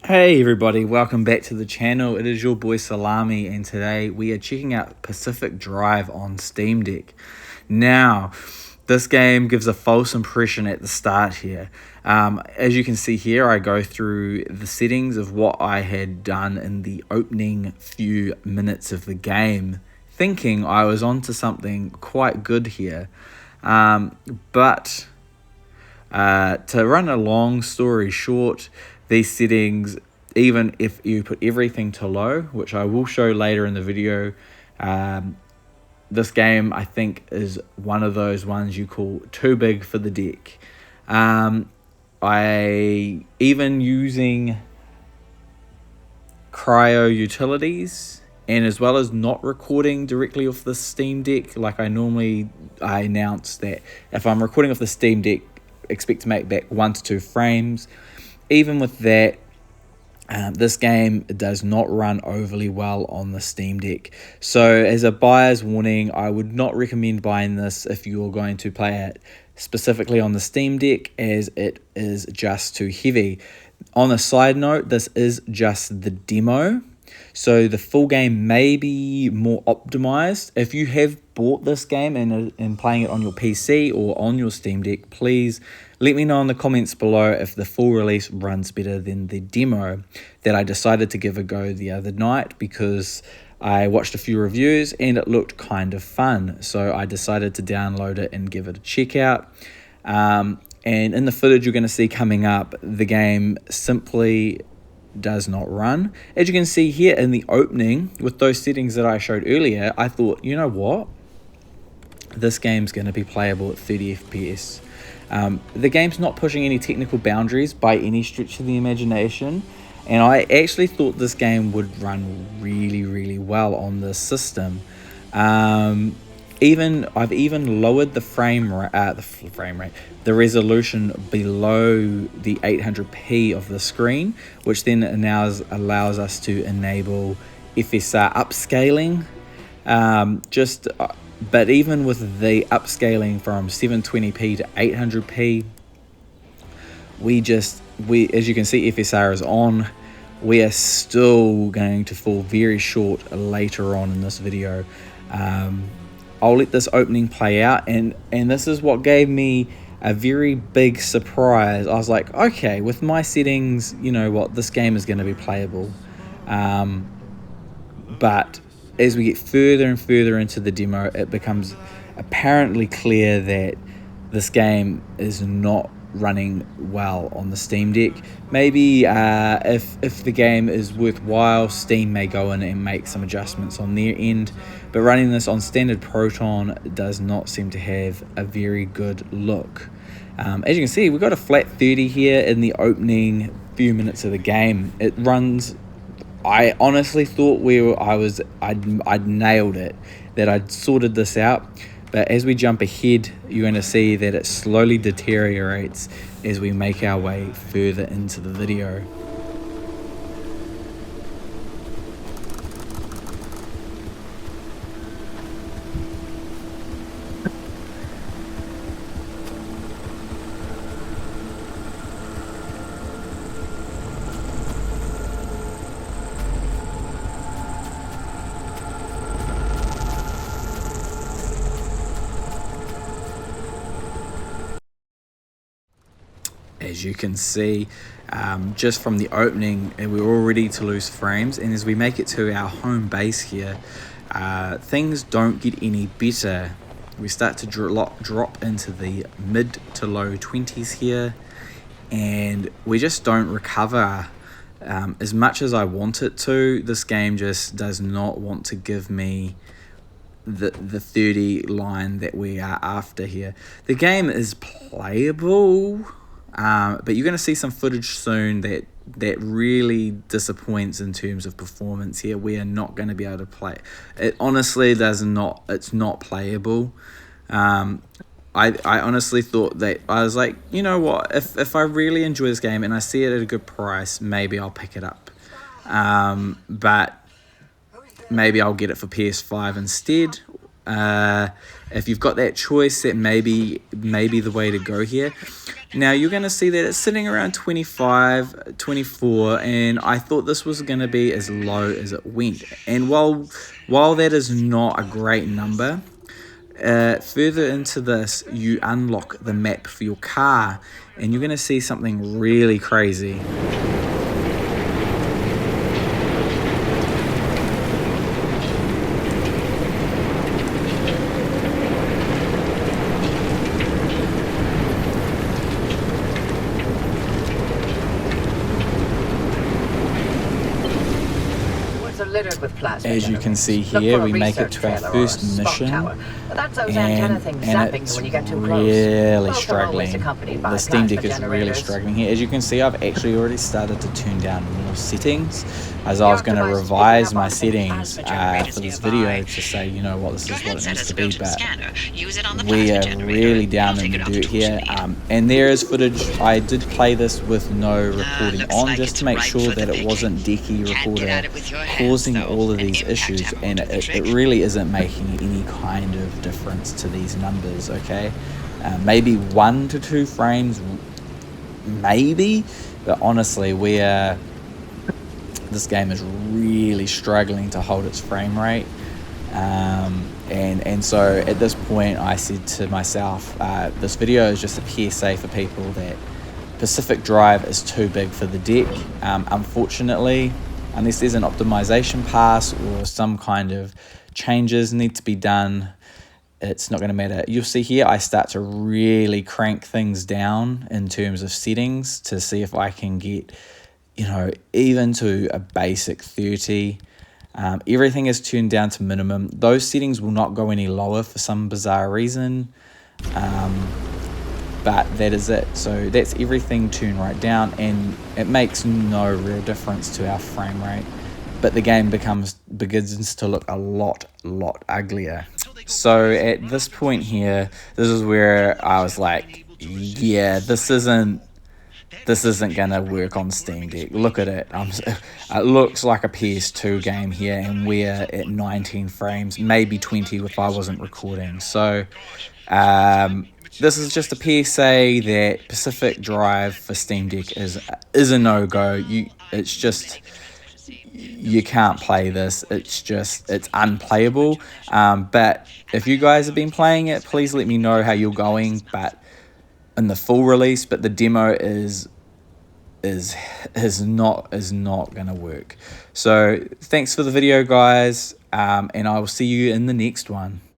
Hey everybody, welcome back to the channel. It is your boy Salami, and today we are checking out Pacific Drive on Steam Deck. Now, this game gives a false impression at the start here. As you can see here, I go through the settings of what I had done in the opening few minutes of the game, thinking I was onto something quite good here. But to run a long story short, these settings, even if you put everything to low, which I will show later in the video, this game I think is one of those ones you call too big for the deck. I even using cryo utilities, and as well as not recording directly off the Steam Deck like I announce that if I'm recording off the Steam Deck, expect to make back 1 to 2 frames. Even with that, this game does not run overly well on the Steam Deck. So as a buyer's warning, I would not recommend buying this if you're going to play it specifically on the Steam Deck, as it is just too heavy. On a side note, this is just the demo, so the full game may be more optimized. If you have bought this game and playing it on your PC or on your Steam Deck, please let me know in the comments below if the full release runs better than the demo that I decided to give a go the other night, because I watched a few reviews and it looked kind of fun. So I decided to download it and give it a check out. And in the footage you're going to see coming up, the game simply does not run. As you can see here in the opening, with those settings that I showed earlier, I thought, you know what? This game's going to be playable at 30 FPS. The game's not pushing any technical boundaries by any stretch of the imagination, and I actually thought this game would run really well on this system. I've even lowered the the resolution below the 800p of the screen, which then allows us to enable FSR upscaling. But even with the upscaling from 720p to 800p, as you can see, FSR is on. We are still going to fall very short later on in this video. I'll let this opening play out, and this is what gave me a very big surprise. I was like, okay, with my settings, you know what, this game is going to be playable. But as we get further and further into the demo, it becomes apparently clear that this game is not running well on the Steam Deck. Maybe if the game is worthwhile, Steam may go in and make some adjustments on their end, but running this on standard Proton does not seem to have a very good look. As you can see, we've got a flat 30 here in the opening few minutes of the game. It runs, I honestly thought I'd nailed it, that I'd sorted this out. But as we jump ahead, you're going to see that it slowly deteriorates as we make our way further into the video. As you can see, just from the opening, we're already to lose frames, and as we make it to our home base here, things don't get any better. We start to drop into the mid to low 20s here, and we just don't recover as much as I want it to. This game just does not want to give me the 30 line that we are after here. The game is playable, but you're going to see some footage soon that really disappoints in terms of performance here. We are not going to be able to play it. Honestly, it's not playable. I honestly thought that, I was like, you know what, if I really enjoy this game and I see it at a good price, maybe I'll pick it up. But maybe I'll get it for PS5 instead. If you've got that choice, that may be the way to go here. Now you're going to see that it's sitting around 25, 24, and I thought this was going to be as low as it went. And while that is not a great number, further into this, you unlock the map for your car, and you're going to see something really crazy. As you can see here, we make it to our first mission, and it's really struggling. The Steam Deck is really struggling here. As you can see, I've actually already started to turn down more settings, as I was going to revise my settings for this video to say, you know what, this is what it needs to be, but we are really down in the dirt here. And there is footage. I did play this with no recording on, just to make sure that it wasn't Decky Recorder causing all of these issues, and it really isn't making any kind of difference to these numbers. Okay, maybe 1 to 2 frames, maybe, but honestly, this game is really struggling to hold its frame rate. And so at this point I said to myself, this video is just a PSA for people that Pacific Drive is too big for the deck. Unfortunately, unless there's an optimization pass or some kind of changes need to be done, it's not going to matter. You'll see here I start to really crank things down in terms of settings to see if I can get, you know, even to a basic 30. Everything is turned down to minimum. Those settings will not go any lower for some bizarre reason, but that is it. So that's everything turned right down, and it makes no real difference to our frame rate, but the game begins to look a lot uglier. So at this point here, this is where I was like, yeah, this isn't gonna work on Steam Deck. Look at it. It looks like a PS2 game here, and we're at 19 frames, maybe 20 if I wasn't recording. So this is just a PSA that Pacific Drive for Steam Deck is a no-go. It's just, you can't play this. It's unplayable. But if you guys have been playing it, please let me know how you're going. But in the full release, but the demo is not gonna work. So thanks for the video, guys, and I will see you in the next one.